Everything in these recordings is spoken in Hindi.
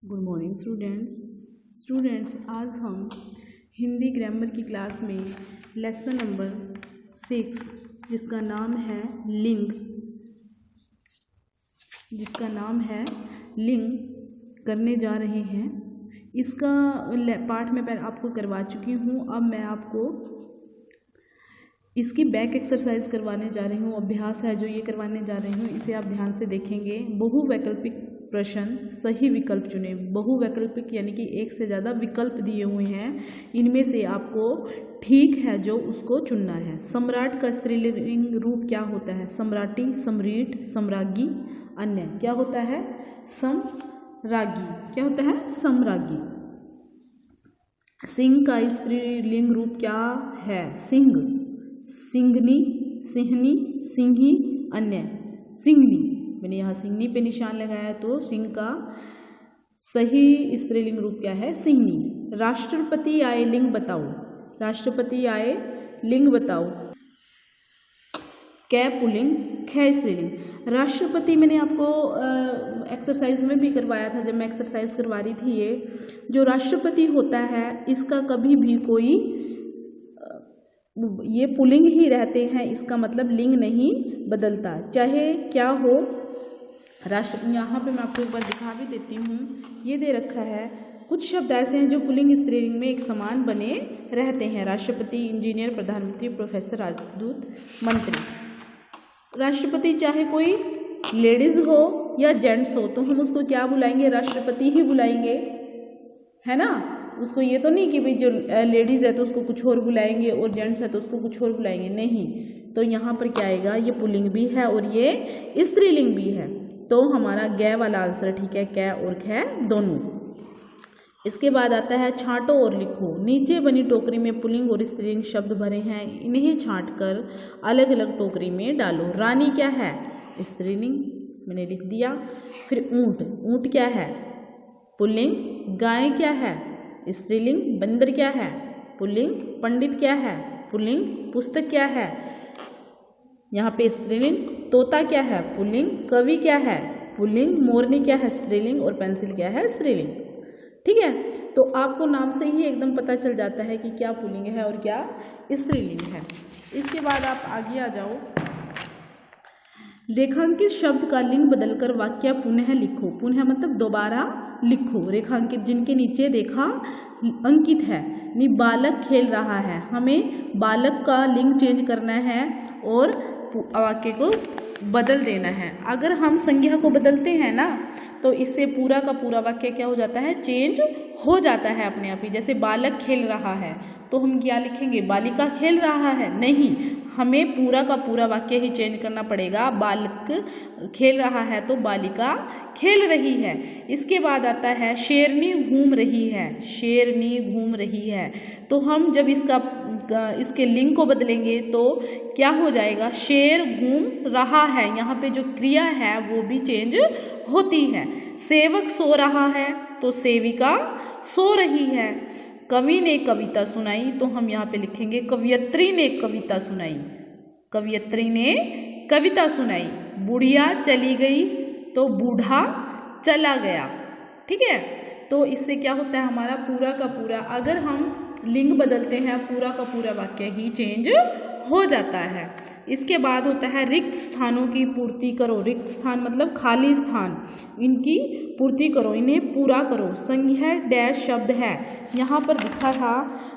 गुड मॉर्निंग स्टूडेंट्स आज हम हिंदी ग्रामर की क्लास में लेसन नंबर 6 जिसका नाम है लिंग करने जा रहे हैं। इसका पार्ट मैं पहले आपको करवा चुकी हूँ। अब मैं आपको इसकी बैक एक्सरसाइज करवाने जा रही हूँ। अभ्यास है जो ये करवाने जा रही हूँ, इसे आप ध्यान से देखेंगे। बहुवैकल्पिक प्रश्न, सही विकल्प चुने। बहुवैकल्पिक यानी कि एक से ज़्यादा विकल्प दिए हुए हैं, इनमें से आपको ठीक है जो उसको चुनना है। सम्राट का स्त्रीलिंग रूप क्या होता है? सम्राटी, सम्रीट, सम्राज्ञी, अन्य। क्या होता है? सम्राज्ञी। क्या होता है? सम्राज्ञी। सिंह का स्त्रीलिंग रूप क्या है? सिंह, सिंहनी, सिंहनी, सिंही, अन्य। सिंहनी। मैंने यहाँ सिंहनी पे निशान लगाया, तो सिंह का सही स्त्रीलिंग रूप क्या है? सिंहनी। राष्ट्रपति आए लिंग बताओ। राष्ट्रपति आए लिंग बताओ। कै पुल्लिंग, खे स्त्रीलिंग। राष्ट्रपति मैंने आपको एक्सरसाइज में भी करवाया था, जब मैं एक्सरसाइज करवा रही थी। ये जो राष्ट्रपति होता है इसका कभी भी कोई ये पुल्लिंग ही रहते हैं, इसका मतलब लिंग नहीं बदलता, चाहे क्या हो। यहाँ पे मैं आपको एक बार दिखा भी देती हूँ। ये दे रखा है, कुछ शब्द ऐसे हैं जो पुल्लिंग स्त्रीलिंग में एक समान बने रहते हैं। राष्ट्रपति, इंजीनियर, प्रधानमंत्री, प्रोफेसर, राजदूत, मंत्री। राष्ट्रपति चाहे कोई लेडीज हो या जेंट्स हो तो हम उसको क्या बुलाएंगे? राष्ट्रपति ही बुलाएंगे, है ना। उसको ये तो नहीं कि भाई जो लेडीज़ है तो उसको कुछ और बुलाएंगे और जेंट्स है तो उसको कुछ और बुलाएंगे, नहीं। तो यहाँ पर क्या आएगा? ये पुल्लिंग भी है और ये स्त्रीलिंग भी है, तो हमारा गे वाला आंसर ठीक है, कै और खे दोनों। इसके बाद आता है छांटो और लिखो। नीचे बनी टोकरी में पुल्लिंग और स्त्रीलिंग शब्द भरे हैं, इन्हें छांटकर अलग अलग टोकरी में डालो। रानी क्या है? स्त्रीलिंग, मैंने लिख दिया। फिर ऊंट, ऊंट क्या है? पुल्लिंग। गाय क्या है? स्त्रीलिंग। बंदर क्या है? पुल्लिंग। पंडित क्या है? पुल्लिंग। पुस्तक क्या है? यहाँ पे स्त्रीलिंग। तोता क्या है? पुल्लिंग। कवि क्या है? पुल्लिंग। मोरनी क्या है? स्त्रीलिंग। और पेंसिल क्या है? स्त्रीलिंग। ठीक है, तो आपको नाम से ही एकदम पता चल जाता है कि क्या पुल्लिंग है और क्या स्त्रीलिंग है। इसके बाद आप आगे आ जाओ। रेखांकित शब्द का लिंग बदलकर वाक्य पुनः लिखो। पुनः मतलब दोबारा लिखो। रेखांकित जिनके नीचे रेखा अंकित है। बालक खेल रहा है, हमें बालक का लिंग चेंज करना है और वाक्य को बदल देना है। अगर हम संज्ञा को बदलते हैं ना तो इससे पूरा का पूरा वाक्य क्या हो जाता है? चेंज हो जाता है अपने आप ही। जैसे बालक खेल रहा है तो हम क्या लिखेंगे? बालिका खेल रहा है? नहीं, हमें पूरा का पूरा वाक्य ही चेंज करना पड़ेगा। बालक खेल रहा है तो बालिका खेल रही है। इसके बाद आता है शेरनी घूम रही है। शेरनी घूम रही है, तो हम जब इसके लिंग को बदलेंगे तो क्या हो जाएगा? शेर घूम रहा है। यहाँ पे जो क्रिया है वो भी चेंज होती है। सेवक सो रहा है तो सेविका सो रही है। कवि ने कविता सुनाई तो हम यहाँ पे लिखेंगे कवयित्री ने कविता सुनाई। कवयित्री ने कविता सुनाई। बुढ़िया चली गई तो बूढ़ा चला गया। ठीक है, तो इससे क्या होता है? हमारा पूरा का पूरा, अगर हम लिंग बदलते हैं पूरा का पूरा वाक्य ही चेंज हो जाता है। इसके बाद होता है रिक्त स्थानों की पूर्ति करो। रिक्त स्थान मतलब खाली स्थान, इनकी पूर्ति करो, इन्हें पूरा करो। संज्ञा डैश शब्द है, यहाँ पर लिखा था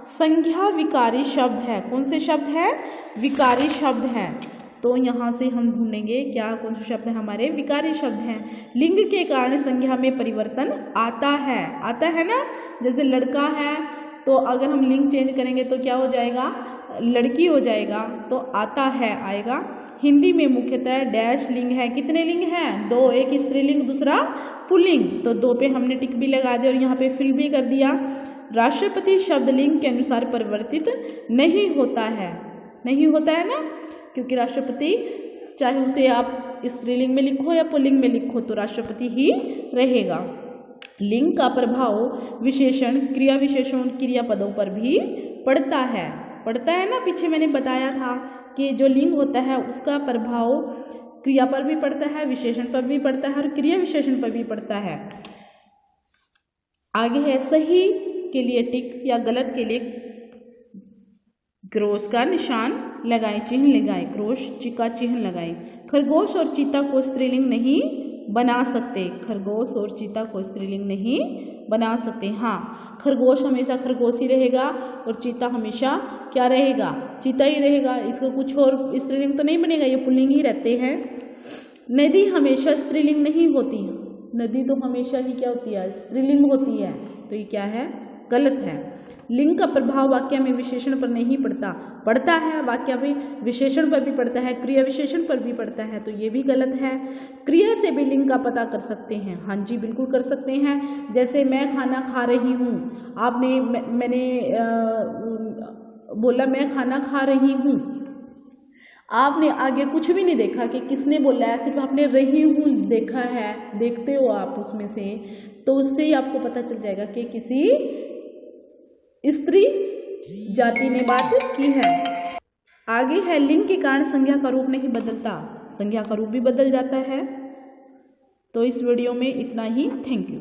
संज्ञा विकारी शब्द है। कौन से शब्द है? विकारी शब्द है। तो यहाँ से हम ढूंढेंगे क्या कौन से शब्द है हमारे विकारी शब्द हैं। लिंग के कारण संज्ञा में परिवर्तन आता है। आता है ना, जैसे लड़का है तो अगर हम लिंग चेंज करेंगे तो क्या हो जाएगा? लड़की हो जाएगा, तो आता है आएगा। हिंदी में मुख्यतः डैश लिंग है। कितने लिंग हैं? दो, एक स्त्रीलिंग दूसरा पुल्लिंग, तो दो पे हमने टिक भी लगा दिया और यहाँ पे फिल भी कर दिया। राष्ट्रपति शब्द लिंग के अनुसार परिवर्तित नहीं होता है। नहीं होता है ना, क्योंकि राष्ट्रपति चाहे उसे आप स्त्रीलिंग में लिखो या पुल्लिंग में लिखो तो राष्ट्रपति ही रहेगा। लिंग का प्रभाव विशेषण, क्रिया विशेषण, क्रियापदों पर भी पड़ता है। पड़ता है ना, पीछे मैंने बताया था कि जो लिंग होता है उसका प्रभाव क्रिया पर भी पड़ता है, विशेषण पर भी पड़ता है और क्रिया विशेषण पर भी पड़ता है। आगे है सही के लिए टिक या गलत के लिए क्रॉस का निशान लगाएं, चिन्ह लगाएं, क्रॉस का चिन्ह लगाएं। खरगोश और चीता को स्त्रीलिंग नहीं बना सकते। खरगोश और चीता को स्त्रीलिंग नहीं बना सकते। हाँ, खरगोश हमेशा खरगोश ही रहेगा और चीता हमेशा क्या रहेगा, चीता ही रहेगा। इसका कुछ और स्त्रीलिंग तो नहीं बनेगा, ये पुल्लिंग ही रहते हैं। नदी हमेशा स्त्रीलिंग नहीं होती। नदी तो हमेशा ही क्या होती है, स्त्रीलिंग होती है। तो ये क्या है, गलत है। लिंग का प्रभाव वाक्य में विशेषण पर नहीं पड़ता। पड़ता है, वाक्य में विशेषण पर भी पड़ता है, क्रिया विशेषण पर भी पड़ता है। तो ये भी गलत है। क्रिया से भी लिंग का पता कर सकते हैं। हाँ जी, बिल्कुल कर सकते हैं। जैसे मैं खाना खा रही हूँ, आपने मैंने बोला मैं खाना खा रही हूँ, आपने आगे कुछ भी नहीं देखा कि किसने बोला है, सिर्फ आपने रही हूँ देखा है, देखते हो आप उसमें से, तो उससे ही आपको पता चल जाएगा कि किसी स्त्री जाति ने बात की है। आगे है लिंग के कारण संज्ञा का रूप नहीं बदलता। संज्ञा का रूप भी बदल जाता है। तो इस वीडियो में इतना ही। Thank you.